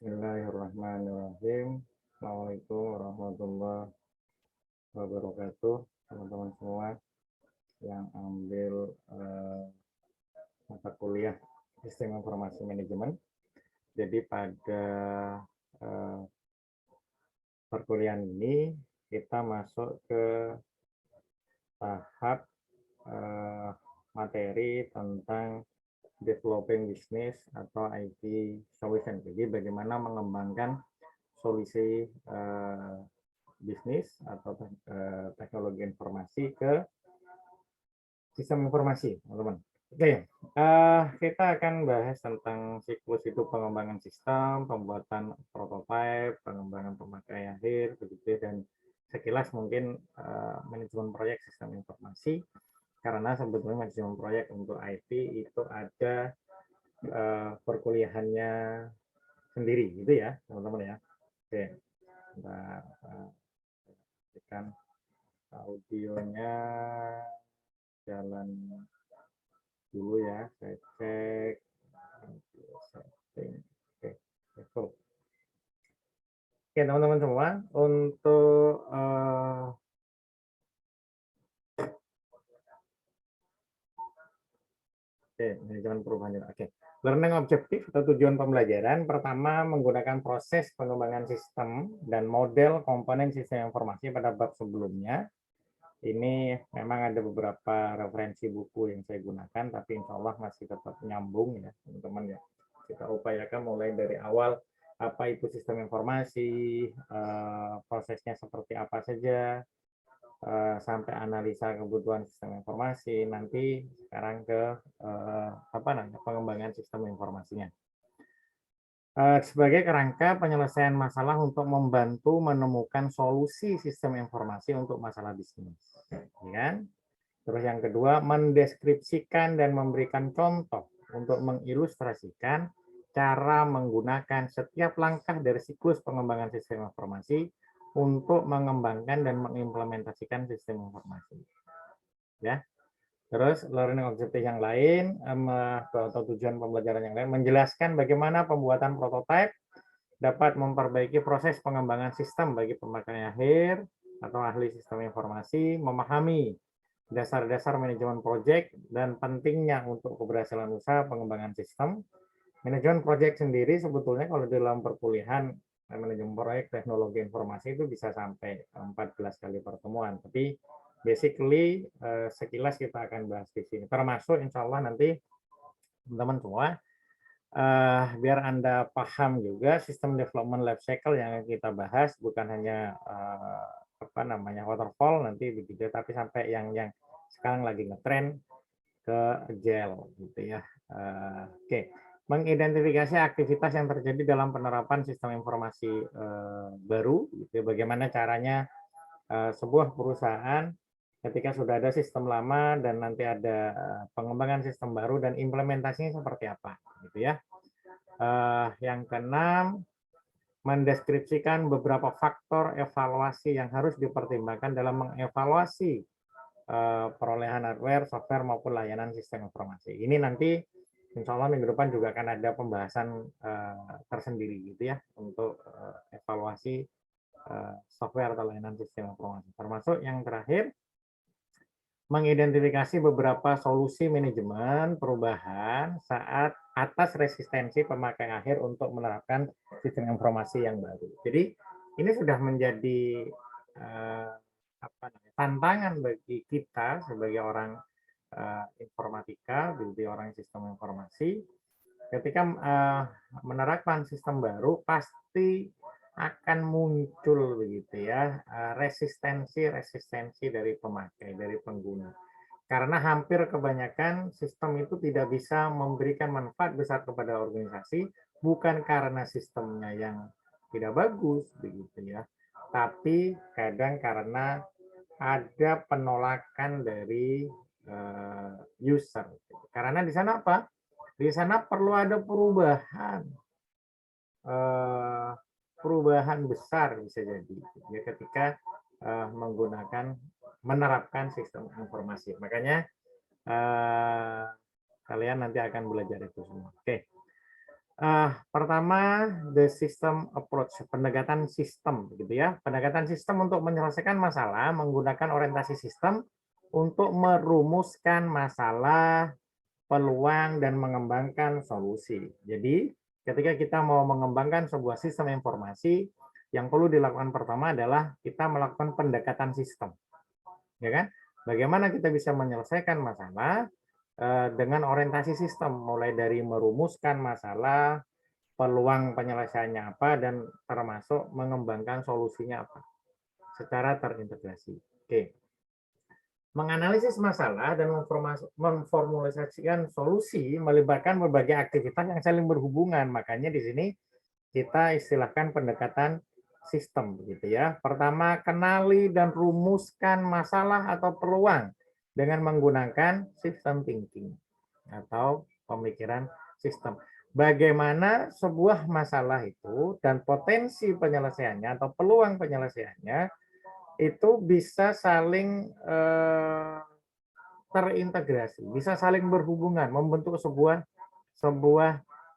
Bismillahirrahmanirrahim. Assalamualaikum warahmatullahi wabarakatuh, teman-teman semua yang ambil mata kuliah Sistem Informasi Manajemen. Jadi pada perkuliahan ini kita masuk ke tahap materi tentang developing business atau IT solution. Jadi bagaimana mengembangkan solusi bisnis atau teknologi informasi ke sistem informasi, teman-teman. Oke, kita akan bahas tentang siklus itu pengembangan sistem, pembuatan prototipe, pengembangan pemakai akhir, begitu, dan sekilas mungkin manajemen proyek sistem informasi. Karena sebetulnya manajemen proyek untuk IT itu ada perkuliahannya sendiri, gitu ya, teman-teman ya. Oke, kita pastikan audionya jalan dulu ya, saya cek. Oke, teman-teman semua, untuk manajemen perubahan. Oke. Learning objektif atau tujuan pembelajaran pertama menggunakan proses pengembangan sistem dan model komponen sistem informasi pada bab sebelumnya. Ini memang ada beberapa referensi buku yang saya gunakan, tapi insya Allah masih tetap nyambung ya teman-teman ya. Kita upayakan mulai dari awal apa itu sistem informasi, prosesnya seperti apa saja, sampai analisa kebutuhan sistem informasi, nanti sekarang ke pengembangan sistem informasinya. Sebagai kerangka penyelesaian masalah untuk membantu menemukan solusi sistem informasi untuk masalah bisnis. Ya. Terus yang kedua, mendeskripsikan dan memberikan contoh untuk mengilustrasikan cara menggunakan setiap langkah dari siklus pengembangan sistem informasi untuk mengembangkan dan mengimplementasikan sistem informasi. Ya. Terus learning objective yang lain atau tujuan pembelajaran yang lain menjelaskan bagaimana pembuatan prototipe dapat memperbaiki proses pengembangan sistem bagi pemakai akhir atau ahli sistem informasi, memahami dasar-dasar manajemen proyek dan pentingnya untuk keberhasilan usaha pengembangan sistem. Manajemen proyek sendiri sebetulnya kalau dalam perkuliahan manajemen proyek teknologi informasi itu bisa sampai 14 kali pertemuan. Tapi basically sekilas kita akan bahas di sini. Termasuk insya Allah nanti teman-teman semua biar Anda paham juga sistem development life cycle yang kita bahas bukan hanya waterfall nanti begitu, tapi sampai yang sekarang lagi ngetren ke agile gitu ya. Oke. Mengidentifikasi aktivitas yang terjadi dalam penerapan sistem informasi baru, gitu ya. Bagaimana caranya sebuah perusahaan ketika sudah ada sistem lama dan nanti ada pengembangan sistem baru dan implementasinya seperti apa, gitu ya. Yang keenam, mendeskripsikan beberapa faktor evaluasi yang harus dipertimbangkan dalam mengevaluasi perolehan hardware, software maupun layanan sistem informasi. Ini nanti insya Allah minggu depan juga akan ada pembahasan tersendiri gitu ya untuk evaluasi software atau layanan sistem informasi. Termasuk yang terakhir, mengidentifikasi beberapa solusi manajemen perubahan saat atas resistensi pemakai akhir untuk menerapkan sistem informasi yang baru. Jadi ini sudah menjadi tantangan bagi kita sebagai orang informatika, jadi orang sistem informasi, ketika menerapkan sistem baru pasti akan muncul begitu ya resistensi dari pemakai, dari pengguna. Karena hampir kebanyakan sistem itu tidak bisa memberikan manfaat besar kepada organisasi, bukan karena sistemnya yang tidak bagus begitu ya, tapi kadang karena ada penolakan dari user. Karena di sana apa? Di sana perlu ada perubahan besar bisa jadi ya ketika menerapkan sistem informasi. Makanya kalian nanti akan belajar itu semua. Oke. Pertama, the system approach, pendekatan sistem, gitu ya. Pendekatan sistem untuk menyelesaikan masalah menggunakan orientasi sistem untuk merumuskan masalah, peluang, dan mengembangkan solusi. Jadi, ketika kita mau mengembangkan sebuah sistem informasi, yang perlu dilakukan pertama adalah kita melakukan pendekatan sistem, ya kan? Bagaimana kita bisa menyelesaikan masalah dengan orientasi sistem, mulai dari merumuskan masalah, peluang penyelesaiannya apa, dan termasuk mengembangkan solusinya apa secara terintegrasi. Oke. Menganalisis masalah dan memformulasikan solusi melibatkan berbagai aktivitas yang saling berhubungan. Makanya di sini kita istilahkan pendekatan sistem, gitu ya. Pertama, kenali dan rumuskan masalah atau peluang dengan menggunakan system thinking atau pemikiran sistem. Bagaimana sebuah masalah itu dan potensi penyelesaiannya atau peluang penyelesaiannya itu bisa saling terintegrasi, bisa saling berhubungan, membentuk sebuah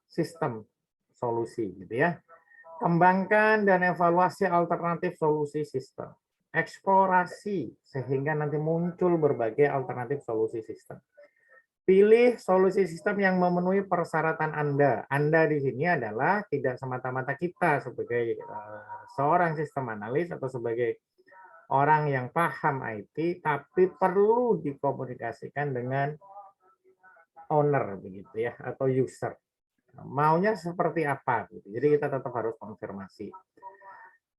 sistem solusi, gitu ya. Kembangkan dan evaluasi alternatif solusi sistem. Eksplorasi sehingga nanti muncul berbagai alternatif solusi sistem. Pilih solusi sistem yang memenuhi persyaratan Anda. Anda di sini adalah tidak semata-mata kita sebagai seorang sistem analis atau sebagai orang yang paham IT, tapi perlu dikomunikasikan dengan owner, begitu ya, atau user. Maunya seperti apa, gitu. Jadi kita tetap harus konfirmasi.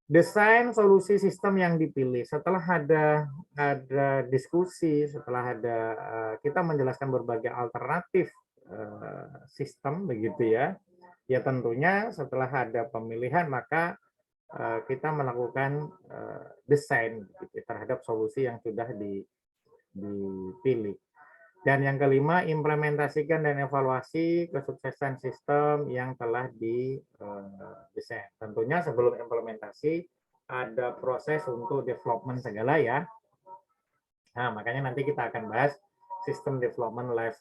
Desain solusi sistem yang dipilih. Setelah ada diskusi, setelah ada kita menjelaskan berbagai alternatif sistem, begitu ya. Ya tentunya setelah ada pemilihan maka kita melakukan desain gitu, terhadap solusi yang sudah dipilih. Dan yang kelima, implementasikan dan evaluasi kesuksesan sistem yang telah didesain. Tentunya sebelum implementasi ada proses untuk development segala ya. Nah, makanya nanti kita akan bahas sistem development life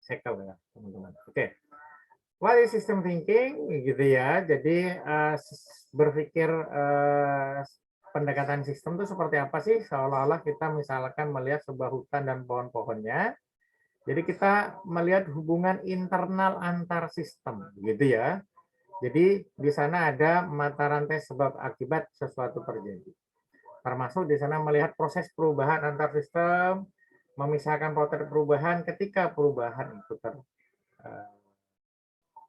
cycle ya, teman-teman. Oke. What is system thinking? Gitu ya. Jadi berpikir pendekatan sistem itu seperti apa sih? Seolah-olah kita misalkan melihat sebuah hutan dan pohon-pohonnya. Jadi kita melihat hubungan internal antar sistem, gitu ya. Jadi di sana ada mata rantai sebab akibat sesuatu terjadi. Termasuk di sana melihat proses perubahan antar sistem, memisahkan potret perubahan ketika perubahan itu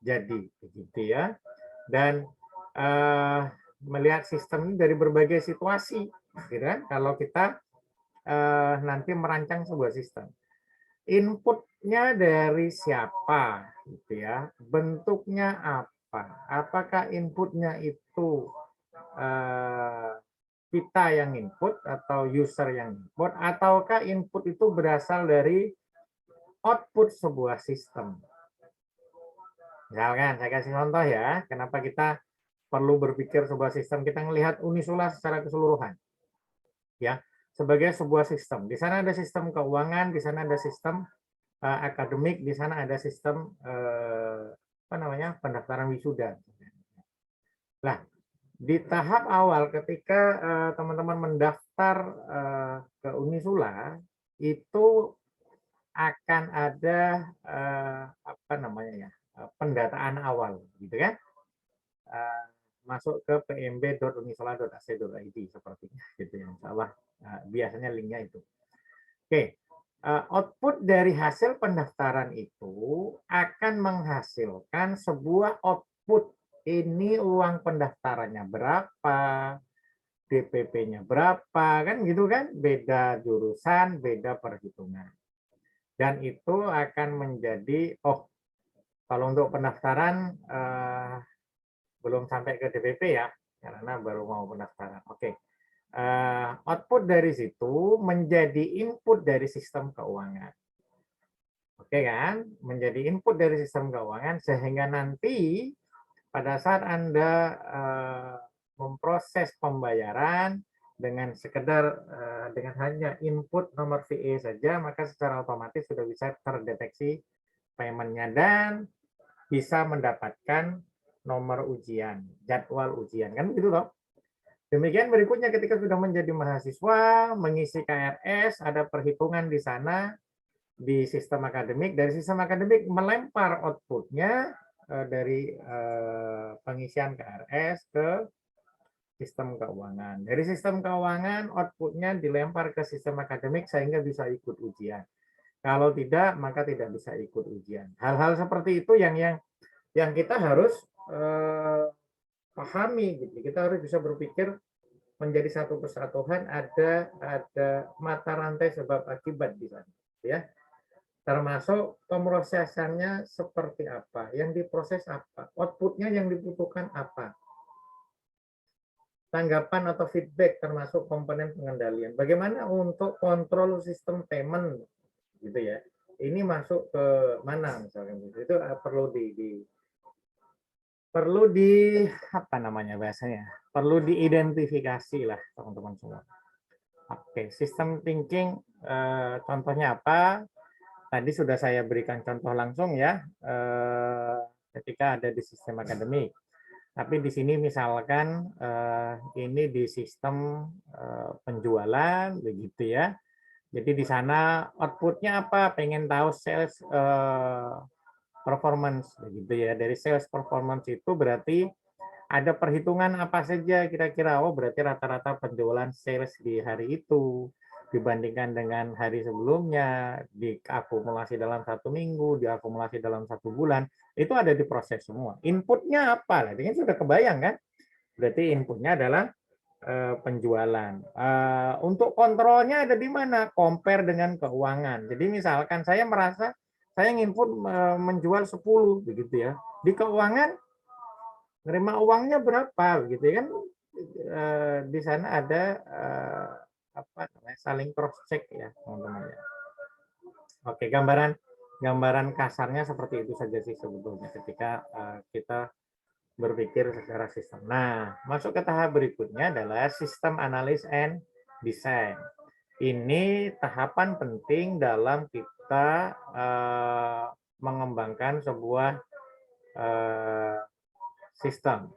terjadi, begitu ya. Dan melihat sistem ini dari berbagai situasi, gitu kan? Kalau kita nanti merancang sebuah sistem. Inputnya dari siapa, gitu ya? Bentuknya apa? Apakah inputnya itu kita yang input atau user yang input, ataukah input itu berasal dari output sebuah sistem? Misalkan saya kasih contoh ya, kenapa kita perlu berpikir sebuah sistem, kita melihat Unisula secara keseluruhan. Ya, sebagai sebuah sistem. Di sana ada sistem keuangan, di sana ada sistem akademik, di sana ada sistem pendaftaran wisuda. Nah, di tahap awal ketika teman-teman mendaftar ke Unisula itu akan ada pendataan awal, gitu kan? Masuk ke pmb.unisula.ac.id sepertinya, gitu ya. Insya Allah biasanya linknya itu. Oke. Output dari hasil pendaftaran itu akan menghasilkan sebuah output. Ini uang pendaftarannya berapa, DPP-nya berapa, kan gitu kan? Beda jurusan, beda perhitungan. Dan itu akan menjadi, kalau untuk pendaftaran belum sampai ke DPP ya, karena baru mau pendaftaran. Oke. Output dari situ menjadi input dari sistem keuangan. Oke kan? Menjadi input dari sistem keuangan sehingga nanti pada saat Anda memproses pembayaran dengan sekedar dengan hanya input nomor VE saja, maka secara otomatis sudah bisa terdeteksi payment-nya dan bisa mendapatkan nomor ujian, jadwal ujian, kan begitu toh? Demikian berikutnya ketika sudah menjadi mahasiswa, mengisi KRS, ada perhitungan di sana di sistem akademik. Dari sistem akademik melempar outputnya dari pengisian KRS ke sistem keuangan. Dari sistem keuangan outputnya dilempar ke sistem akademik sehingga bisa ikut ujian. Kalau tidak, maka tidak bisa ikut ujian. Hal-hal seperti itu yang kita harus pahami, gitu. Kita harus bisa berpikir menjadi satu kesatuan, ada mata rantai sebab akibat di sana, ya. Termasuk pemrosesannya seperti apa, yang diproses apa, outputnya yang dibutuhkan apa, tanggapan atau feedback termasuk komponen pengendalian. Bagaimana untuk kontrol sistem payment, gitu ya. Ini masuk ke mana misalnya, itu perlu di apa namanya bahasanya, perlu diidentifikasi lah teman-teman semua. Oke, sistem thinking contohnya apa? Tadi sudah saya berikan contoh langsung ya, ketika ada di sistem akademik. Tapi di sini misalkan ini di sistem penjualan begitu ya. Jadi di sana outputnya apa? Pengen tahu sales performance begitu ya. Dari sales performance itu berarti ada perhitungan apa saja kira-kira. Oh, berarti rata-rata penjualan sales di hari itu dibandingkan dengan hari sebelumnya, diakumulasi dalam 1 minggu, diakumulasi dalam 1 bulan, itu ada diproses semua. Inputnya apa? Ini sudah kebayang kan? Berarti inputnya adalah penjualan. Untuk kontrolnya ada di mana? Compare dengan keuangan. Jadi misalkan saya merasa saya input menjual 10 begitu ya. Di keuangan nerima uangnya berapa begitu kan, di sana ada apa namanya, saling cross check ya teman-teman ya. Oke, gambaran kasarnya seperti itu saja sih sebetulnya ketika kita berpikir secara sistem. Nah, masuk ke tahap berikutnya adalah sistem analis and design. Ini tahapan penting dalam kita mengembangkan sebuah sistem.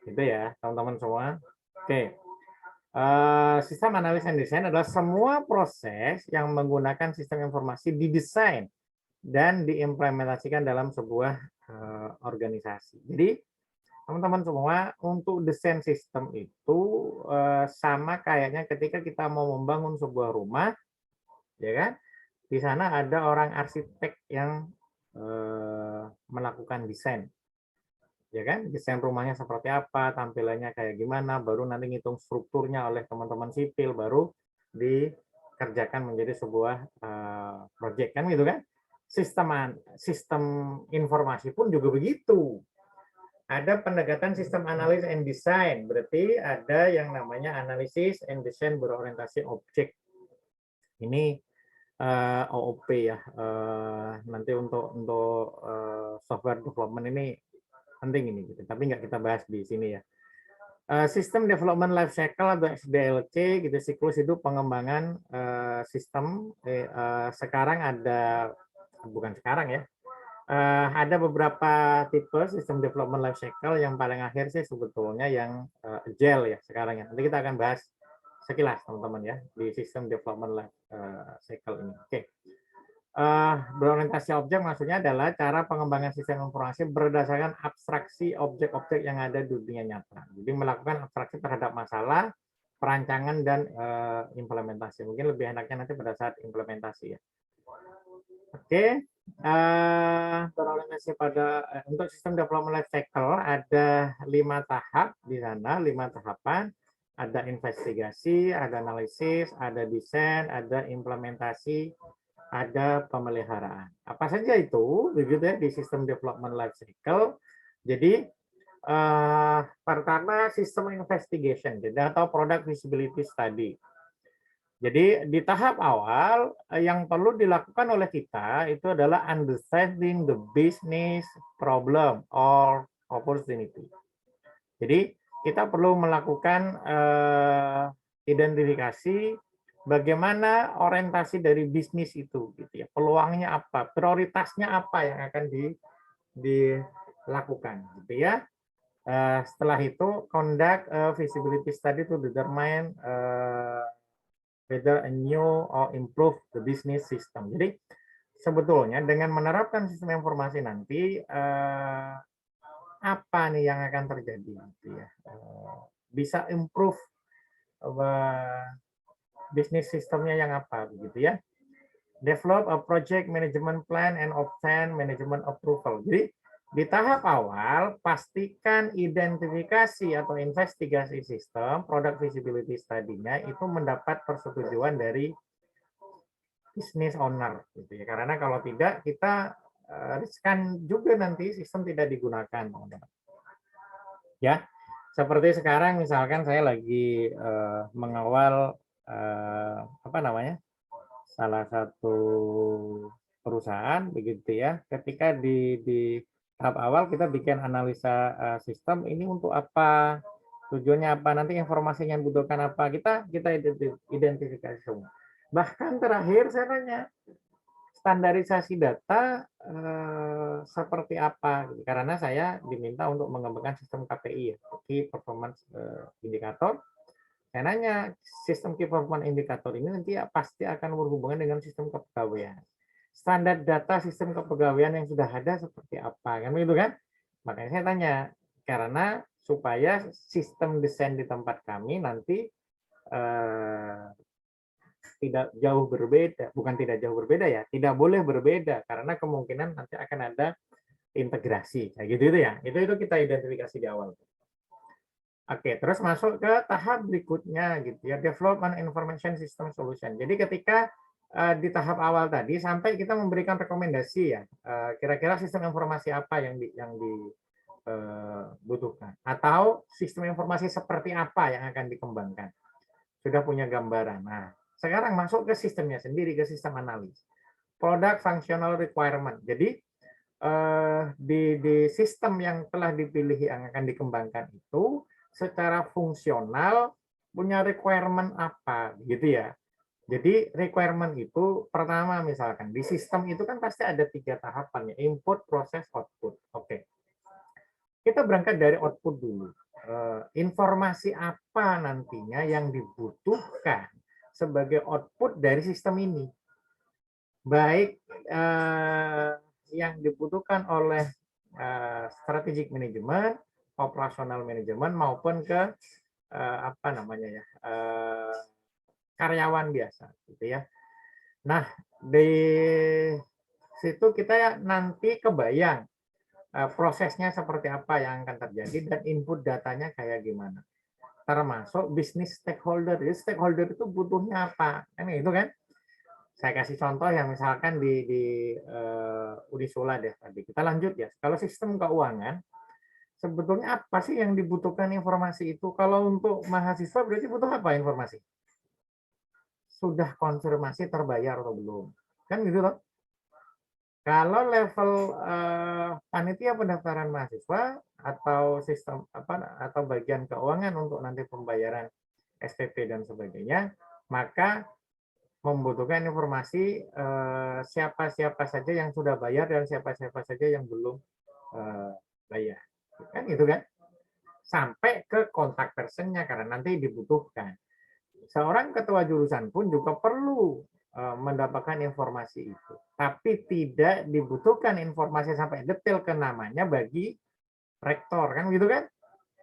Itu ya, teman-teman semua. Oke. Sistem analis and design adalah semua proses yang menggunakan sistem informasi didesain dan diimplementasikan dalam sebuah organisasi. Jadi, teman-teman semua, untuk desain sistem itu sama kayaknya ketika kita mau membangun sebuah rumah, ya kan? Di sana ada orang arsitek yang melakukan desain, ya kan? Desain rumahnya seperti apa, tampilannya kayak gimana, baru nanti ngitung strukturnya oleh teman-teman sipil, baru dikerjakan menjadi sebuah proyek, kan gitu kan? Sistem informasi pun juga begitu. Ada pendekatan sistem analis and design, berarti ada yang namanya analisis and design berorientasi objek. Ini OOP ya. Nanti untuk software development ini penting ini, gitu. Tapi nggak kita bahas di sini ya. Sistem Development Life Cycle atau SDLC, gitu, siklus hidup pengembangan sistem. Sekarang ada, bukan sekarang ya, ada beberapa tipe sistem development life cycle. Yang paling akhir sih sebetulnya yang agile ya sekarang ya. Nanti kita akan bahas sekilas teman-teman ya di sistem development life cycle ini. Oke. Berorientasi objek maksudnya adalah cara pengembangan sistem informasi berdasarkan abstraksi objek-objek yang ada di dunia nyata. Jadi melakukan abstraksi terhadap masalah, perancangan, dan implementasi. Mungkin lebih enaknya nanti pada saat implementasi ya. Oke. Berorientasi pada untuk sistem development life cycle ada 5 tahap di sana, 5 tahapan. Ada investigasi, ada analisis, ada desain, ada implementasi, ada pemeliharaan. Apa saja itu begitu ya di sistem development life cycle. Jadi pertama sistem investigation, jadi atau product visibility study. Jadi di tahap awal yang perlu dilakukan oleh kita itu adalah understanding the business problem or opportunity. Jadi kita perlu melakukan identifikasi bagaimana orientasi dari bisnis itu, gitu ya. Peluangnya apa, prioritasnya apa yang akan dilakukan, gitu ya. Setelah itu conduct feasibility study to determine whether a new or improve the business system. Jadi sebetulnya dengan menerapkan sistem informasi nanti apa nih yang akan terjadi, gitu ya. Bisa improve bisnis sistemnya yang apa, begitu ya. Develop a project management plan and obtain management approval. Jadi di tahap awal pastikan identifikasi atau investigasi sistem product feasibility study-nya itu mendapat persetujuan dari business owner, gitu ya. Karena kalau tidak kita riskan juga nanti sistem tidak digunakan. Ya, seperti sekarang misalkan saya lagi mengawal apa namanya, salah satu perusahaan, begitu ya. Ketika di tahap awal kita bikin analisa sistem ini untuk apa, tujuannya apa, nanti informasinya yang dibutuhkan apa, kita identifikasi semua. Bahkan terakhir saya tanya standarisasi data seperti apa, karena saya diminta untuk mengembangkan sistem KPI ya, Key Performance Indicator. Saya nanya, sistem Key Performance Indicator ini nanti pasti akan berhubungan dengan sistem kepegawaian. Standar data sistem kepegawaian yang sudah ada seperti apa, kan begitu kan? Makanya saya tanya, karena supaya sistem desain di tempat kami nanti tidak jauh berbeda, bukan tidak jauh berbeda ya, tidak boleh berbeda karena kemungkinan nanti akan ada integrasi, kayak gitu itu ya. Itu kita identifikasi di awal. Oke, terus masuk ke tahap berikutnya gitu ya, development information system solution. Jadi ketika di tahap awal tadi sampai kita memberikan rekomendasi ya, kira-kira sistem informasi apa yang dibutuhkan atau sistem informasi seperti apa yang akan dikembangkan. Sudah punya gambaran. Nah, sekarang masuk ke sistemnya sendiri, ke sistem analis. Product functional requirement. Jadi di sistem yang telah dipilih yang akan dikembangkan itu secara fungsional punya requirement apa, gitu ya. Jadi requirement itu pertama misalkan di sistem itu kan pasti ada 3 tahapan ya, input, proses, output. Oke. Kita berangkat dari output dulu. Informasi apa nantinya yang dibutuhkan sebagai output dari sistem ini. Baik yang dibutuhkan oleh strategic management, operasional manajemen maupun ke apa namanya ya, karyawan biasa gitu ya. Nah, di situ kita nanti kebayang prosesnya seperti apa yang akan terjadi dan input datanya kayak gimana. Termasuk bisnis stakeholder. Jadi stakeholder itu butuhnya apa? Kan itu kan. Saya kasih contoh yang misalkan di Unisula deh tadi. Kita lanjut ya. Kalau sistem keuangan sebetulnya apa sih yang dibutuhkan informasi itu? Kalau untuk mahasiswa berarti butuh apa informasi? Sudah konfirmasi terbayar atau belum? Kan gitu loh. Kalau level panitia pendaftaran mahasiswa atau sistem apa atau bagian keuangan untuk nanti pembayaran SPP dan sebagainya, maka membutuhkan informasi siapa-siapa saja yang sudah bayar dan siapa-siapa saja yang belum bayar. Kan itu kan? Sampai ke kontak personnya karena nanti dibutuhkan. Seorang ketua jurusan pun juga perlu mendapatkan informasi itu. Tapi tidak dibutuhkan informasi sampai detail ke namanya bagi rektor, kan gitu kan?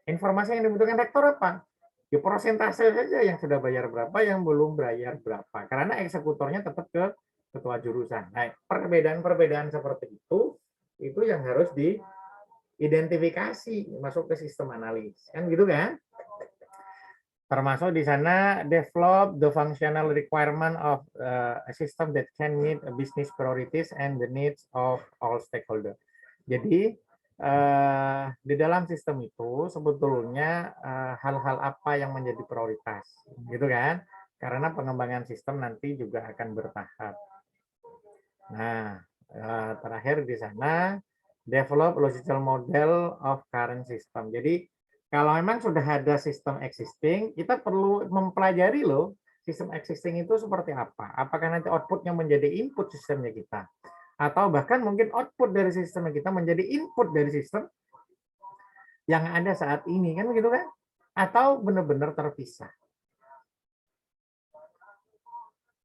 Informasi yang dibutuhkan rektor apa? Di persentase saja yang sudah bayar berapa, yang belum bayar berapa. Karena eksekutornya tetap ke ketua jurusan. Nah, perbedaan-perbedaan seperti itu yang harus diidentifikasi masuk ke sistem analis. Kan gitu kan? Termasuk di sana develop the functional requirement of a system that can meet business priorities and the needs of all stakeholders. Jadi di dalam sistem itu sebetulnya hal-hal apa yang menjadi prioritas, gitu kan? Karena pengembangan sistem nanti juga akan bertahap. Nah, terakhir di sana develop logical model of current system. Jadi kalau memang sudah ada sistem existing, kita perlu mempelajari loh sistem existing itu seperti apa. Apakah nanti outputnya menjadi input sistemnya kita? Atau bahkan mungkin output dari sistem kita menjadi input dari sistem yang ada saat ini, kan begitu kan? Atau benar-benar terpisah.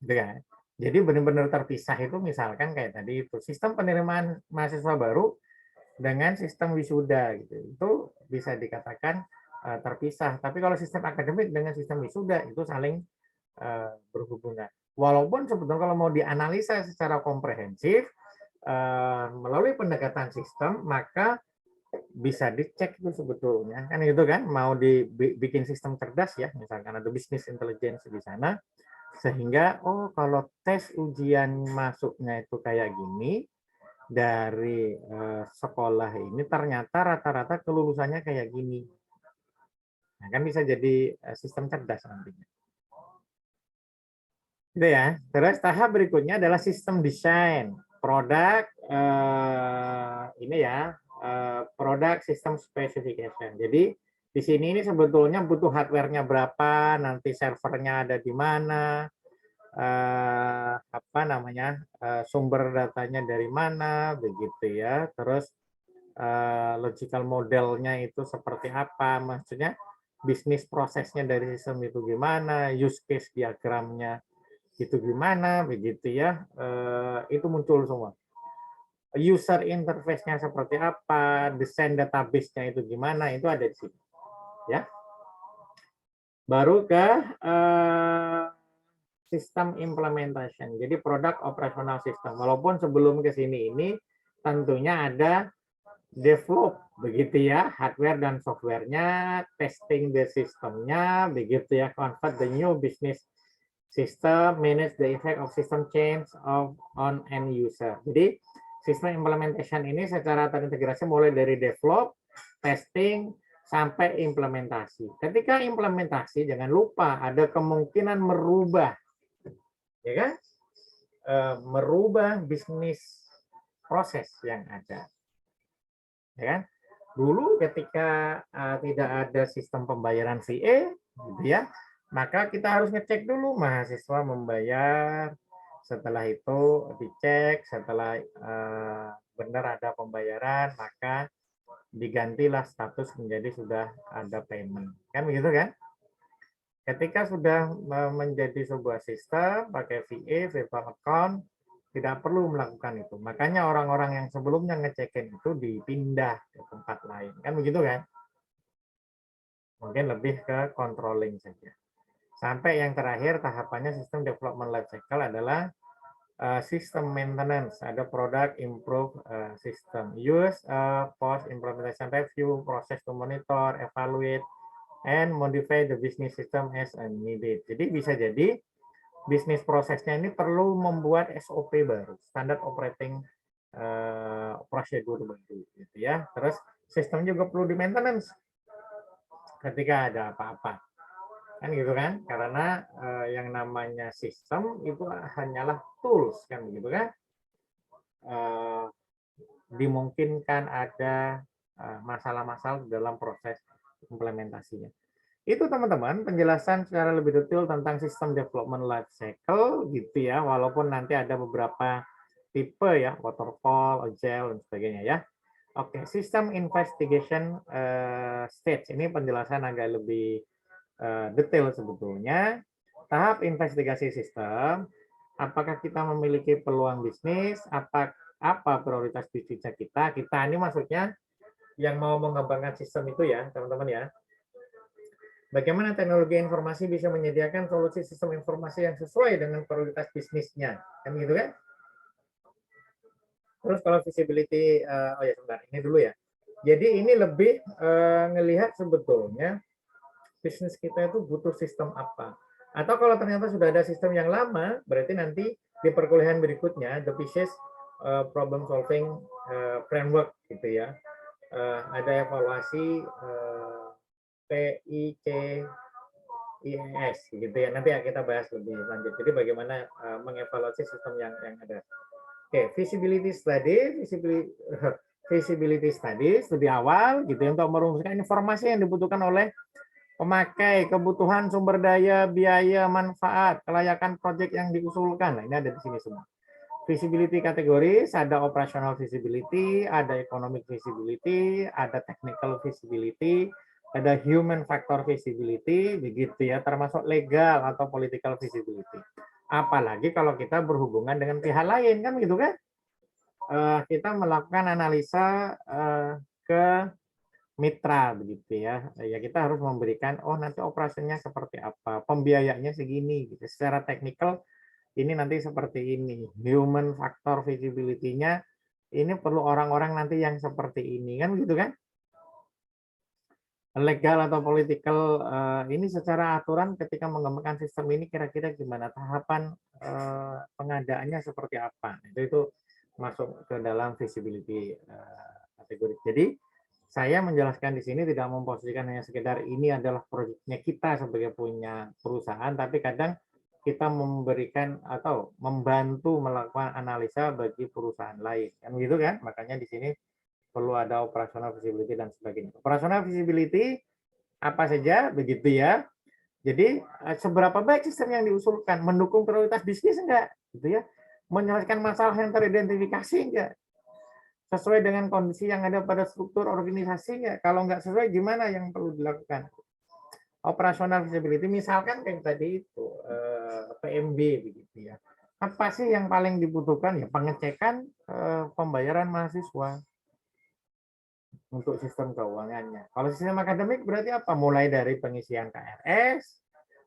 Gitu kan? Jadi benar-benar terpisah itu misalkan kayak tadi itu sistem penerimaan mahasiswa baru dengan sistem wisuda gitu. Itu bisa dikatakan terpisah. Tapi kalau sistem akademik dengan sistem wisuda itu saling berhubungan. Walaupun sebetulnya kalau mau dianalisa secara komprehensif melalui pendekatan sistem, maka bisa dicek itu sebetulnya kan itu kan, mau dibikin sistem cerdas ya, misalkan ada bisnis intelligence di sana, sehingga oh kalau tes ujian masuknya itu kayak gini dari sekolah ini ternyata rata-rata kelulusannya kayak gini, nah, kan bisa jadi sistem cerdas nantinya. Gitu ya. Terus tahap berikutnya adalah sistem desain produk, ini ya, produk system specification. Jadi di sini ini sebetulnya butuh hardware-nya berapa, nanti servernya ada di mana, apa namanya, sumber datanya dari mana, begitu ya. Terus logical modelnya itu seperti apa, maksudnya bisnis prosesnya dari sistem itu gimana, use case diagramnya itu gimana, begitu ya, itu muncul semua. User interface-nya seperti apa, desain database-nya itu gimana, itu ada di sini. Ya. Baru ke sistem implementation. Jadi produk operational system. Walaupun sebelum ke sini ini tentunya ada develop, begitu ya, hardware dan softwarenya, testing the sistemnya, begitu ya, convert the new business system, manage the effect of system change on end user. Jadi sistem implementation ini secara terintegrasi mulai dari develop, testing, sampai implementasi. Ketika implementasi jangan lupa ada kemungkinan merubah, ya kan? Merubah bisnis proses yang ada, ya kan? Dulu ketika tidak ada sistem pembayaran VA, gitu ya, maka kita harus ngecek dulu mahasiswa membayar, setelah itu dicek, setelah benar ada pembayaran, maka digantilah status menjadi sudah ada payment. Kan begitu kan? Ketika sudah menjadi sebuah sistem, pakai VA, virtual account, tidak perlu melakukan itu. Makanya orang-orang yang sebelumnya ngecekin itu dipindah ke tempat lain. Kan begitu kan? Mungkin lebih ke controlling saja. Sampai yang terakhir tahapannya sistem development life cycle adalah sistem maintenance. Ada product improve system. Use post implementation review, process to monitor, evaluate, and modify the business system as needed. Jadi bisa jadi bisnis prosesnya ini perlu membuat SOP baru, standard operating prosedur baru, gitu ya. Terus sistem juga perlu di maintenance ketika ada apa-apa, kan gitu kan? Karena yang namanya sistem itu hanyalah tools, kan gitu kan? Dimungkinkan ada masalah-masalah dalam proses implementasinya. Itu teman-teman penjelasan secara lebih detail tentang sistem development life cycle gitu ya, walaupun nanti ada beberapa tipe ya, waterfall, agile dan sebagainya ya. Oke, sistem investigation stage ini penjelasan agak lebih detail sebetulnya. Tahap investigasi sistem, apakah kita memiliki peluang bisnis, apa prioritas bisnisnya kita ini maksudnya yang mau mengembangkan sistem itu ya teman-teman ya. Bagaimana teknologi informasi bisa menyediakan solusi sistem informasi yang sesuai dengan prioritas bisnisnya, kan gitu kan? Terus kalau visibility, oh ya sebentar, ini dulu ya. Jadi ini lebih ngelihat sebetulnya bisnis kita itu butuh sistem apa. Atau kalau ternyata sudah ada sistem yang lama, berarti nanti di perkuliahan berikutnya, the pieces problem solving framework gitu ya. Ada evaluasi PICIS gitu ya. Nanti kita bahas lebih lanjut. Jadi bagaimana mengevaluasi sistem yang ada. Oke, visibility study, visibility study studi awal gitu ya, untuk merumuskan informasi yang dibutuhkan oleh pemakai, kebutuhan sumber daya, biaya, manfaat, kelayakan proyek yang diusulkan. Nah, ini ada di sini semua. Visibility kategoris, ada operational visibility, ada economic visibility, ada technical visibility, ada human factor visibility, begitu ya, termasuk legal atau political visibility. Apalagi kalau kita berhubungan dengan pihak lain, kan gitu kan? Kita melakukan analisa ke mitra, begitu ya. Ya kita harus memberikan, oh nanti operasinya seperti apa, pembiayaannya segini, gitu. Secara teknikal ini nanti seperti ini, human factor visibility-nya ini perlu orang-orang nanti yang seperti ini, kan gitu kan? Legal atau political, ini secara aturan ketika mengembangkan sistem ini kira-kira gimana, tahapan pengadaannya seperti apa, itu masuk ke dalam visibility kategori. Jadi saya menjelaskan di sini tidak memposisikan hanya sekedar ini adalah proyeknya kita sebagai punya perusahaan, tapi kadang kita memberikan atau membantu melakukan analisa bagi perusahaan lain, kan gitu kan? Makanya di sini perlu ada operational visibility dan sebagainya. Operational visibility apa saja, begitu ya. Jadi seberapa baik sistem yang diusulkan, mendukung prioritas bisnis enggak, gitu ya, menyelesaikan masalah yang teridentifikasi enggak, sesuai dengan kondisi yang ada pada struktur organisasi enggak, kalau enggak sesuai gimana yang perlu dilakukan. Operational visibility misalkan kayak tadi itu PMB, begitu ya, apa sih yang paling dibutuhkan, ya pengecekan pembayaran mahasiswa untuk sistem keuangannya. Kalau sistem akademik berarti apa, mulai dari pengisian KRS,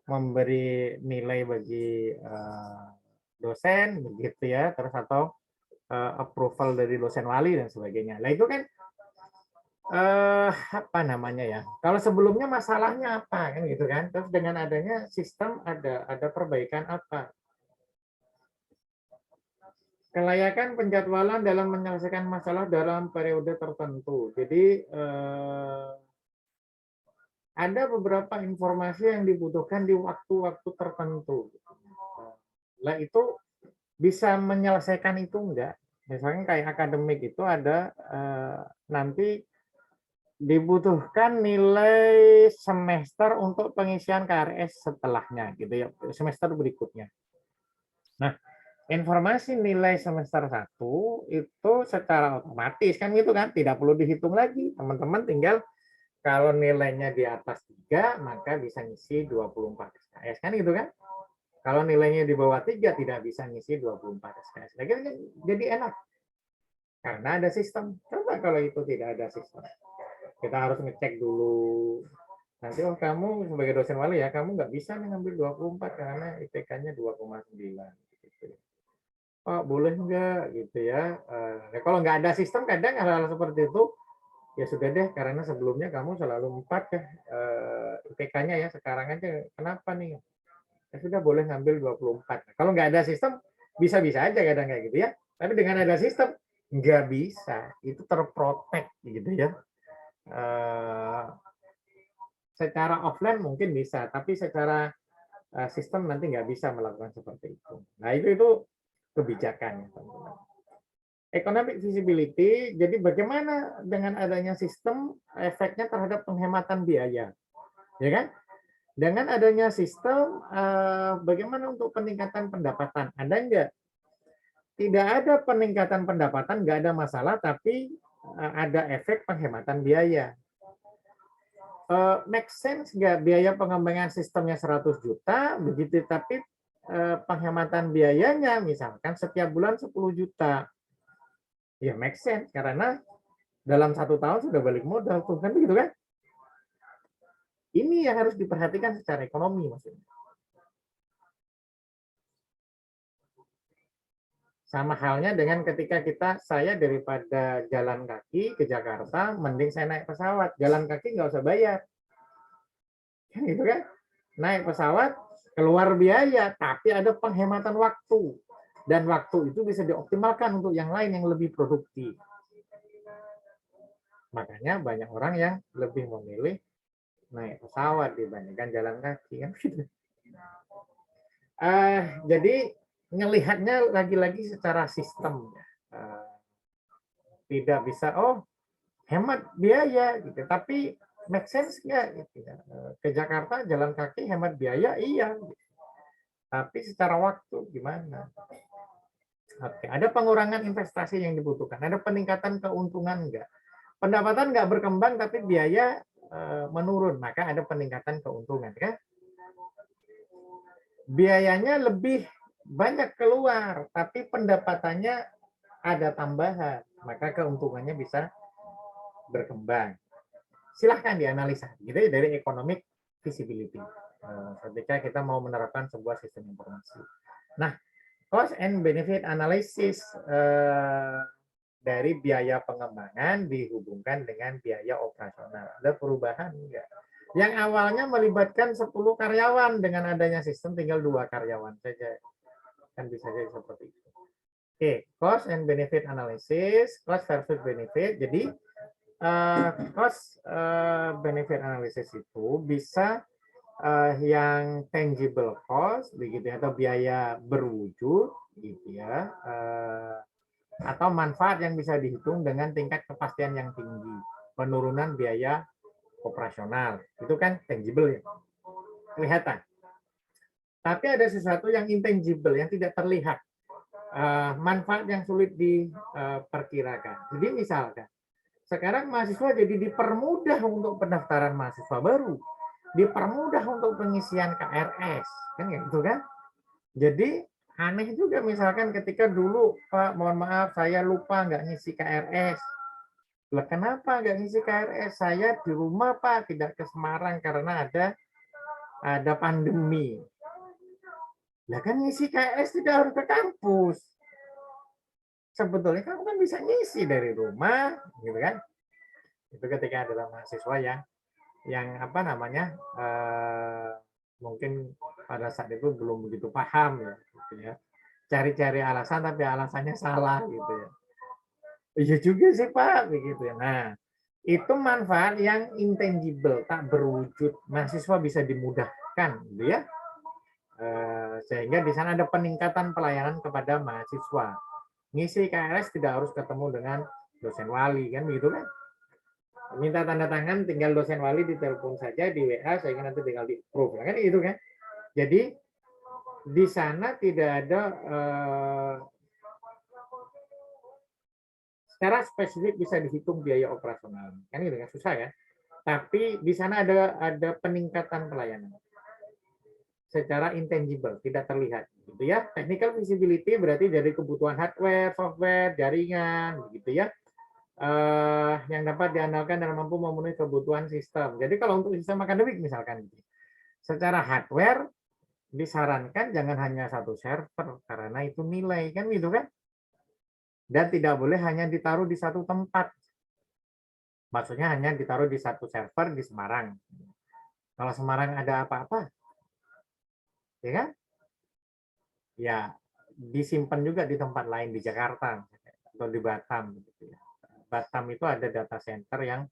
memberi nilai bagi dosen, begitu ya, terus atau approval dari dosen wali dan sebagainya. Nah itu kan apa namanya ya, kalau sebelumnya masalahnya apa, kan gitu kan, terus dengan adanya sistem ada perbaikan apa, kelayakan penjadwalan dalam menyelesaikan masalah dalam periode tertentu. Jadi ada beberapa informasi yang dibutuhkan di waktu-waktu tertentu. Nah itu bisa menyelesaikan itu enggak? Misalnya kayak akademik itu ada nanti dibutuhkan nilai semester untuk pengisian KRS setelahnya, gitu ya, semester berikutnya. Nah, informasi nilai semester 1 itu secara otomatis kan gitu kan, tidak perlu dihitung lagi. Teman-teman tinggal kalau nilainya di atas 3 maka bisa ngisi 24 SKS kan gitu kan. Kalau nilainya di bawah 3 tidak bisa ngisi 24 SKS. Nah, jadi enak. Karena ada sistem. Coba kalau itu tidak ada sistem. Kita harus ngecek dulu. Nanti oh kamu sebagai dosen wali ya, kamu nggak bisa nih ngambil 24 karena IPK-nya 2,9. Gitu. Oh, boleh nggak gitu ya. Kalau nggak ada sistem kadang hal-hal seperti itu ya sudah deh, karena sebelumnya kamu selalu 4 ya IPK-nya ya, sekarang aja kenapa nih? Ya sudah boleh ngambil 24. Kalau nggak ada sistem bisa-bisa aja kadang kayak gitu ya. Tapi dengan ada sistem nggak bisa, itu terprotek gitu ya. Secara offline mungkin bisa, tapi secara sistem nanti nggak bisa melakukan seperti itu. Nah itu kebijakan. Economic visibility, jadi bagaimana dengan adanya sistem efeknya terhadap penghematan biaya, ya kan? Dengan adanya sistem, bagaimana untuk peningkatan pendapatan? Ada enggak? Tidak ada peningkatan pendapatan, nggak ada masalah, tapi ada efek penghematan biaya. Make sense nggak biaya pengembangan sistemnya 100 juta, begitu tapi penghematan biayanya misalkan setiap bulan 10 juta. Ya make sense, karena dalam 1 tahun sudah balik modal tuh, kan begitu kan? Ini yang harus diperhatikan secara ekonomi maksudnya. Sama halnya dengan ketika saya daripada jalan kaki ke Jakarta, mending saya naik pesawat. Jalan kaki nggak usah bayar. Kan gitu kan? Naik pesawat, keluar biaya, tapi ada penghematan waktu. Dan waktu itu bisa dioptimalkan untuk yang lain yang lebih produktif. Makanya banyak orang yang lebih memilih naik pesawat dibandingkan jalan kaki. Kan gitu. Jadi ngelihatnya lagi-lagi secara sistem. Tidak bisa, oh hemat biaya, gitu. Tapi make sense nggak? Gitu. Ke Jakarta jalan kaki hemat biaya, iya. Gitu. Tapi secara waktu gimana? Oke, ada pengurangan investasi yang dibutuhkan, ada peningkatan keuntungan enggak? Pendapatan nggak berkembang tapi biaya menurun, maka ada peningkatan keuntungan kan? Biayanya lebih banyak keluar, tapi pendapatannya ada tambahan, maka keuntungannya bisa berkembang. Silahkan dianalisa, gitu ya, dari economic feasibility. Ketika kita mau menerapkan sebuah sistem informasi. Nah, cost and benefit analysis dari biaya pengembangan dihubungkan dengan biaya operasional. Ada perubahan enggak? Yang awalnya melibatkan 10 karyawan, dengan adanya sistem tinggal 2 karyawan saja. Kan bisa jadi seperti itu. Oke, cost and benefit analysis, cost versus benefit. Jadi cost benefit analysis itu bisa yang tangible cost begitu ya, atau biaya berwujud gitu ya, atau manfaat yang bisa dihitung dengan tingkat kepastian yang tinggi, penurunan biaya operasional, itu kan tangible ya, kelihatan. Tapi ada sesuatu yang intangible, yang tidak terlihat, manfaat yang sulit diperkirakan. Jadi misalkan sekarang mahasiswa jadi dipermudah untuk pendaftaran mahasiswa baru, dipermudah untuk pengisian KRS, kan gitu kan? Jadi aneh juga misalkan ketika dulu, Pak, mohon maaf saya lupa nggak ngisi KRS. Lah kenapa nggak ngisi KRS? Saya di rumah, Pak, tidak ke Semarang karena ada pandemi. Lah kan ngisi KRS tidak harus ke kampus. Sebetulnya kamu kan bisa ngisi dari rumah, gitu kan? Itu ketika ada mahasiswa yang apa namanya, mungkin pada saat itu belum begitu paham ya, gitu ya. Cari-cari alasan tapi alasannya salah gitu ya. Iya juga sih Pak, begitu ya. Nah, itu manfaat yang intangible, tak berwujud. Mahasiswa bisa dimudahkan, gitu ya. Sehingga di sana ada peningkatan pelayanan kepada mahasiswa. Ngisi KRS tidak harus ketemu dengan dosen wali, kan begitu kan? Minta tanda tangan, tinggal dosen wali ditelepon saja di WA, sehingga nanti tinggal di approve, kan itu kan? Jadi di sana tidak ada secara spesifik bisa dihitung biaya operasional, kan itu kan susah ya. Tapi di sana ada peningkatan pelayanan secara intangible, tidak terlihat, gitu ya. Technical feasibility berarti dari kebutuhan hardware, software, jaringan, gitu ya. Yang dapat diandalkan dan mampu memenuhi kebutuhan sistem. Jadi kalau untuk sistem akademik misalkan, secara hardware disarankan jangan hanya satu server karena itu nilai, kan gitu kan. Dan tidak boleh hanya ditaruh di satu tempat. Maksudnya hanya ditaruh di satu server di Semarang. Kalau Semarang ada apa-apa, ya kan? Ya disimpan juga di tempat lain di Jakarta atau di Batam. Gitu ya. Batam itu ada data center yang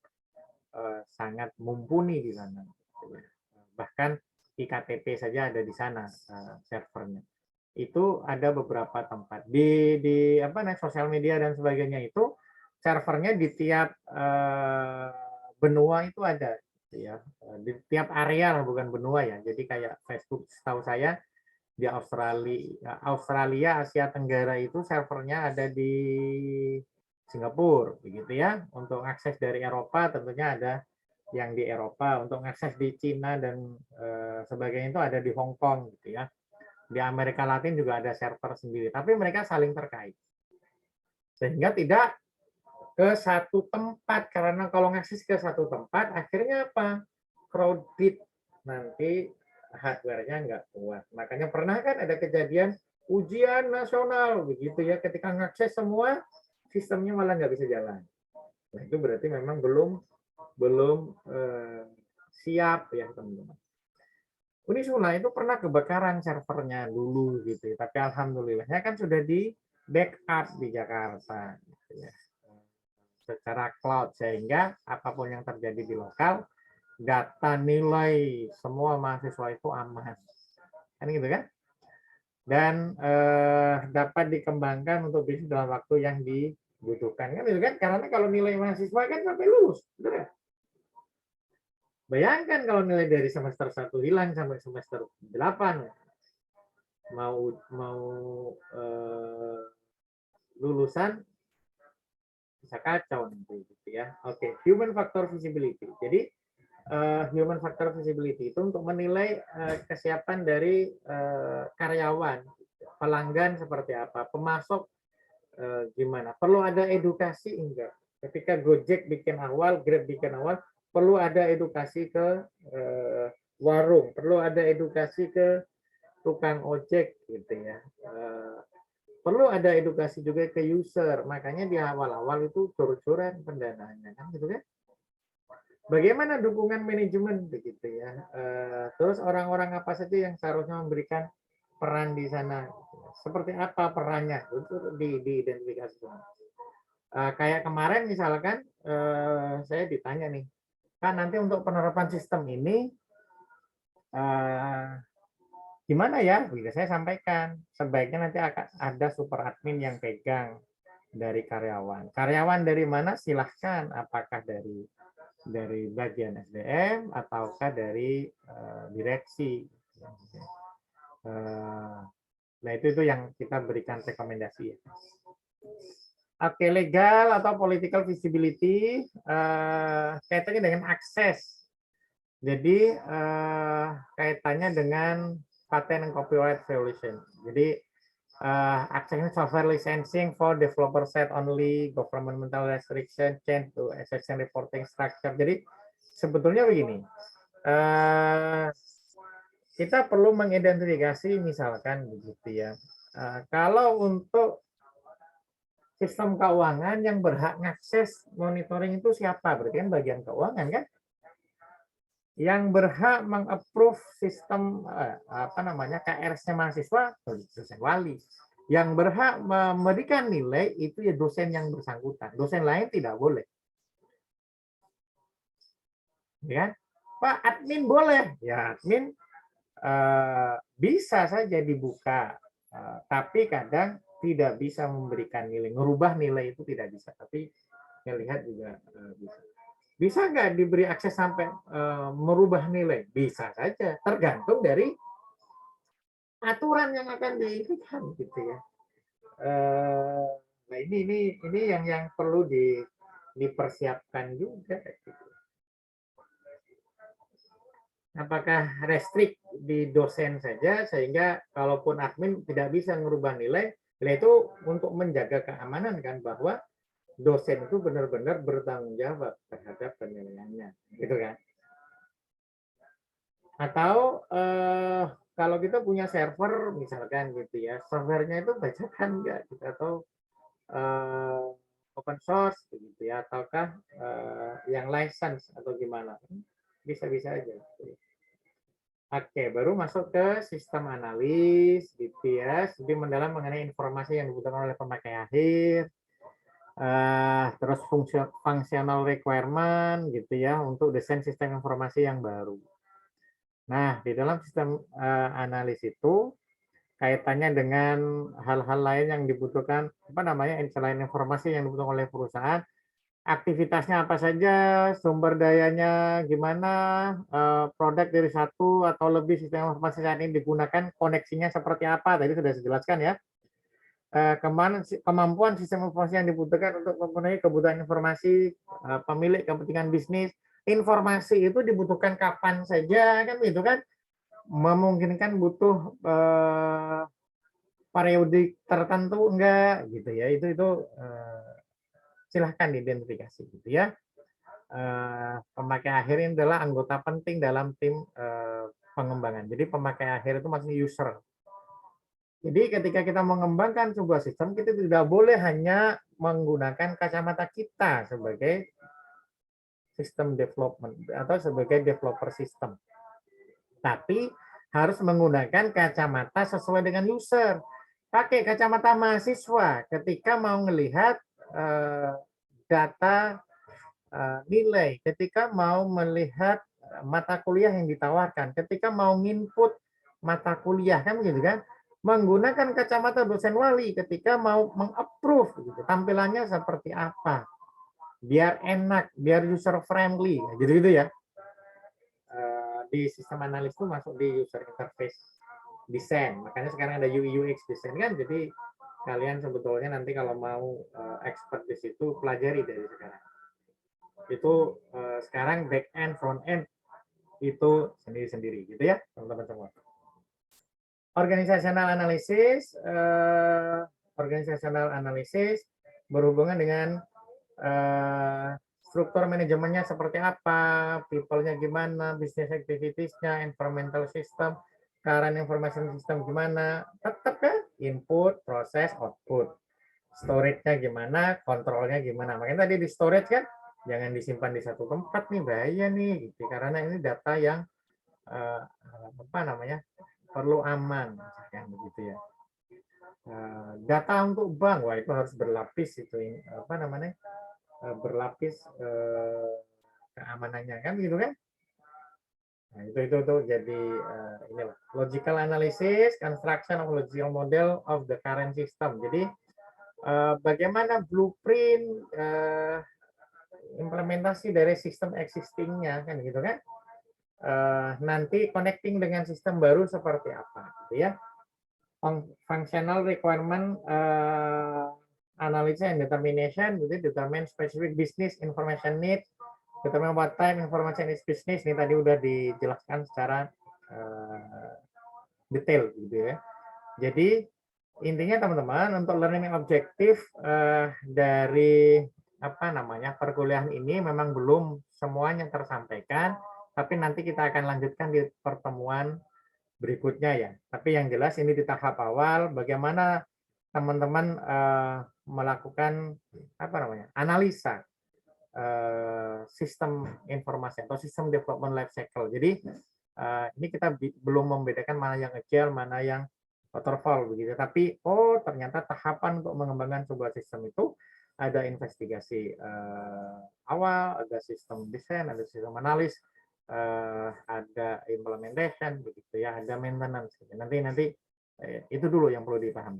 sangat mumpuni di sana. Gitu ya. Bahkan iktp saja ada di sana servernya. Itu ada beberapa tempat di apa namanya sosial media dan sebagainya, itu servernya di tiap benua itu ada, gitu ya. Di tiap area lah, bukan benua ya. Jadi kayak Facebook, setahu saya di Australia Asia Tenggara itu servernya ada di Singapura, begitu ya. Untuk akses dari Eropa tentunya ada yang di Eropa, untuk akses di Cina dan sebagainya itu ada di Hong Kong, gitu ya. Di Amerika Latin juga ada server sendiri, tapi mereka saling terkait. Sehingga tidak ke satu tempat, karena kalau ngakses ke satu tempat, akhirnya apa? Crowded, nanti hardware-nya nggak kuat. Makanya pernah kan ada kejadian ujian nasional, begitu ya, ketika ngakses semua, sistemnya malah nggak bisa jalan. Nah, itu berarti memang belum siap ya teman-teman. Unisula itu pernah kebakaran servernya dulu gitu, tapi alhamdulillahnya kan sudah di backup di Jakarta, gitu ya, secara cloud, sehingga apapun yang terjadi di lokal, data nilai semua mahasiswa itu aman, kan gitu kan? Dan dapat dikembangkan untuk bisnis dalam waktu yang dibutuhkan, kan gitu kan? Karena kalau nilai mahasiswa kan sampai lulus, betul ya? Bayangkan kalau nilai dari semester 1 hilang sampai semester 8, mau lulusan bisa kacau nanti gitu ya. Oke, human factor visibility. Jadi human factor visibility itu untuk menilai kesiapan dari karyawan, pelanggan seperti apa, pemasok gimana. Perlu ada edukasi enggak? Ketika Gojek bikin awal, Grab bikin awal, perlu ada edukasi ke warung, perlu ada edukasi ke tukang ojek gitu ya. Perlu ada edukasi juga ke user. Makanya di awal-awal itu cor-coran pendanaannya kan gitu kan. Bagaimana dukungan manajemen begitu ya. Terus orang-orang apa saja yang seharusnya memberikan peran di sana. Seperti apa perannya itu diidentifikasi semua. Kayak kemarin misalkan saya ditanya nih, kan nanti untuk penerapan sistem ini gimana ya? Bisa saya sampaikan, sebaiknya nanti akan ada super admin yang pegang dari karyawan. Karyawan dari mana? Silahkan, apakah dari bagian SDM ataukah dari direksi. Nah itu yang kita berikan rekomendasi. Oke, legal atau political visibility kaitannya dengan akses. Jadi kaitannya dengan patent and copyright violation. Jadi aksesnya software licensing for developer set only, governmental restriction, change to exception reporting structure. Jadi sebetulnya begini, kita perlu mengidentifikasi misalkan begitu ya. Kalau untuk sistem keuangan yang berhak mengakses monitoring itu siapa? Berarti kan bagian keuangan kan? Yang berhak mengapprove sistem KRS-nya mahasiswa, dosen wali. Yang berhak memberikan nilai itu ya dosen yang bersangkutan. Dosen lain tidak boleh. Ya, Pak admin boleh. Ya admin bisa saja dibuka, tapi kadang tidak bisa memberikan nilai, merubah nilai itu tidak bisa. Tapi saya lihat juga bisa. Bisa nggak diberi akses sampai merubah nilai? Bisa saja, tergantung dari aturan yang akan diberikan gitu ya. Nah ini yang perlu dipersiapkan juga. Gitu. Apakah restrik di dosen saja sehingga kalaupun admin tidak bisa merubah nilai, itu untuk menjaga keamanan kan bahwa dosen itu benar-benar bertanggung jawab terhadap penilaiannya, gitu kan? Atau kalau kita punya server misalkan gitu ya, servernya itu bajakan enggak gitu, atau open source gitu ya, ataukah yang license atau gimana? Bisa-bisa aja. Oke, baru masuk ke sistem analis, gitu ya. Lebih mendalam mengenai informasi yang dibutuhkan oleh pemakai akhir, terus functional requirement, gitu ya, untuk desain sistem informasi yang baru. Nah, di dalam sistem analis itu kaitannya dengan hal-hal lain yang dibutuhkan, selain informasi yang dibutuhkan oleh perusahaan, aktivitasnya apa saja, sumber dayanya gimana, produk dari satu atau lebih sistem informasi saat ini digunakan, koneksinya seperti apa, tadi sudah saya jelaskan ya. Kemampuan sistem informasi yang dibutuhkan untuk memenuhi kebutuhan informasi, pemilik kepentingan bisnis, informasi itu dibutuhkan kapan saja, kan gitu kan, memungkinkan butuh periodik tertentu enggak, gitu ya, itu silahkan diidentifikasi gitu ya. Pemakai akhir ini adalah anggota penting dalam tim pengembangan. Jadi pemakai akhir itu maksudnya user. Jadi ketika kita mengembangkan sebuah sistem, kita tidak boleh hanya menggunakan kacamata kita sebagai sistem development atau sebagai developer sistem. Tapi harus menggunakan kacamata sesuai dengan user. Pakai kacamata mahasiswa ketika mau melihat data nilai, ketika mau melihat mata kuliah yang ditawarkan, ketika mau input mata kuliah kan gitu kan, menggunakan kacamata dosen wali ketika mau mengapprove gitu, tampilannya seperti apa, biar enak, biar user friendly, gitu-gitu ya. Di sistem analis itu masuk di user interface design, makanya sekarang ada UI UX design kan, jadi kalian sebetulnya nanti kalau mau expert di situ pelajari dari sekarang. Itu sekarang back end, front end itu sendiri-sendiri gitu ya teman-teman semua. Organizational analysis berhubungan dengan struktur manajemennya seperti apa, people-nya gimana, business activities-nya, environmental system, current information system gimana, tetap ya input, proses, output. Storage-nya gimana, kontrolnya gimana. Makanya tadi di storage kan jangan disimpan di satu tempat nih, bahaya nih gitu. Karena ini data yang apa namanya? Perlu aman misalkan begitu ya. Data untuk bank, wah itu harus berlapis itu apa namanya? Berlapis keamanannya kan gitu kan. Nah, itu jadi inilah logical analysis, construction of logical model of the current system. Jadi bagaimana blueprint implementasi dari sistem existingnya kan gitu kan. Nanti connecting dengan sistem baru seperti apa gitu ya. Functional requirement analysis and determination, gitu, determine specific business information need, determine what time information is business. Ini tadi udah dijelaskan secara detail gitu ya. Jadi intinya teman-teman untuk learning objektif dari apa namanya perkuliahan ini memang belum semuanya tersampaikan, tapi nanti kita akan lanjutkan di pertemuan berikutnya ya. Tapi yang jelas ini di tahap awal bagaimana teman-teman melakukan apa namanya analisa sistem informasi atau sistem development life cycle. Jadi ini kita belum membedakan mana yang agile, mana yang waterfall begitu. Tapi ternyata tahapan untuk mengembangkan sebuah sistem itu ada investigasi awal, ada sistem desain, ada sistem analis, ada implementation begitu ya, ada maintenance. Nanti itu dulu yang perlu dipahami.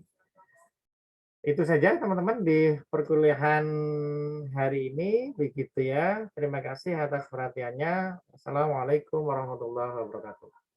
Itu saja teman-teman di perkuliahan hari ini begitu ya. Terima kasih atas perhatiannya. Assalamualaikum warahmatullahi wabarakatuh.